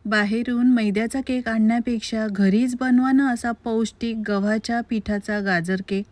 बाहेरून मैद्याचा केक आणण्यापेक्षा घरीच बनवा ना असा पौष्टिक गव्हाच्या पिठाचा गाजर केक.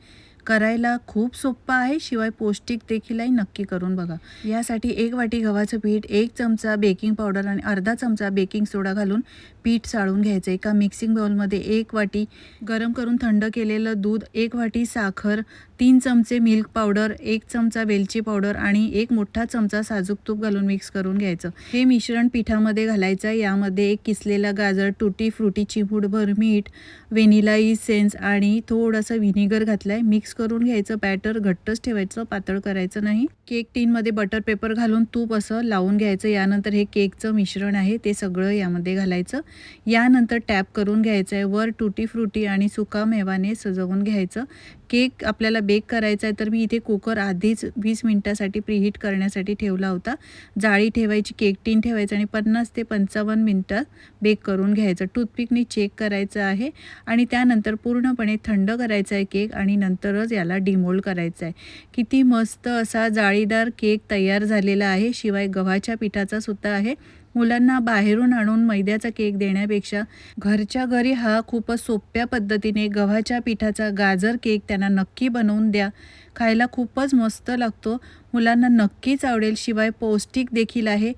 करायला खूप सोप्पा आहे, शिवाय पौष्टिक देखील आहे. नक्की करून बघा. यासाठी 1 वाटी गव्हाचं पीठ, 1 चमचा बेकिंग पावडर आणि अर्धा चमचा बेकिंग सोडा घालून पीठ चाळून घ्यायचं. एका मिक्सिंग बाउलमध्ये 1 वाटी गरम करून थंड केलेलं दूध, 1 वाटी साखर, 3 चमचे मिल्क पावडर, 1 चमचा वेलची पावडर आणि 1 मोठा चमचा साजूक तूप घालून मिक्स करून घ्यायचं. हे मिश्रण पिठामध्ये घालायचं. यामध्ये 1 किसलेला गाजर, टुटी फ्रुटी, चिमूटभर मीठ, व्हॅनिला इसेन्स आणि थोडंसं व्हिनेगर घातलंय. मिक्स करून घ्यायचं. बॅटर घट्टच ठेवायचं, पातळ करायचं नाही. केक टीनमध्ये बटर पेपर घालून तूप असं लावून घ्यायचं. यानंतर हे केकचं मिश्रण आहे ते सगळं यामध्ये घालायचं. यानंतर टॅप करून घ्यायचं आहे. वर टुटी फ्रुटी आणि सुकामेवाने सजवून घ्यायचं. केक आपल्याला बेक करायचा आहे, तर मी इथे कुकर आधीच 20 मिनिटासाठी प्रीहीट करण्यासाठी ठेवला होता. जाळी ठेवायची, केक टीन ठेवायचं आणि 50 ते 55 मिनिटात बेक करून घ्यायचं. टूथपिकनी चेक करायचं आहे आणि त्यानंतर पूर्णपणे थंड करायचा आहे केक आणि नंतरच याला डिमोल्ड करायचं आहे. किती मस्त असा जाळीदार केक तयार झालेला आहे. शिवाय गव्हाच्या पिठाचा सुद्धा आहे. मुलांना बाहेरून आणून मैद्याचा केक देण्यापेक्षा घरच्या घरी हा खूपच सोप्या पद्धतीने गव्हाच्या पिठाचा गाजर केक त्यांना नक्की बनवून द्या. खायला खूपच मस्त लागतो. मुलांना नक्कीच आवडेल. शिवाय पौष्टिक देखील आहे.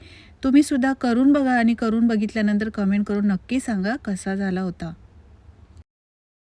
तुम्ही सुद्धा करून बघा आणि करून बघितल्यानंतर कमेंट करून नक्की सांगा कसा झाला होता.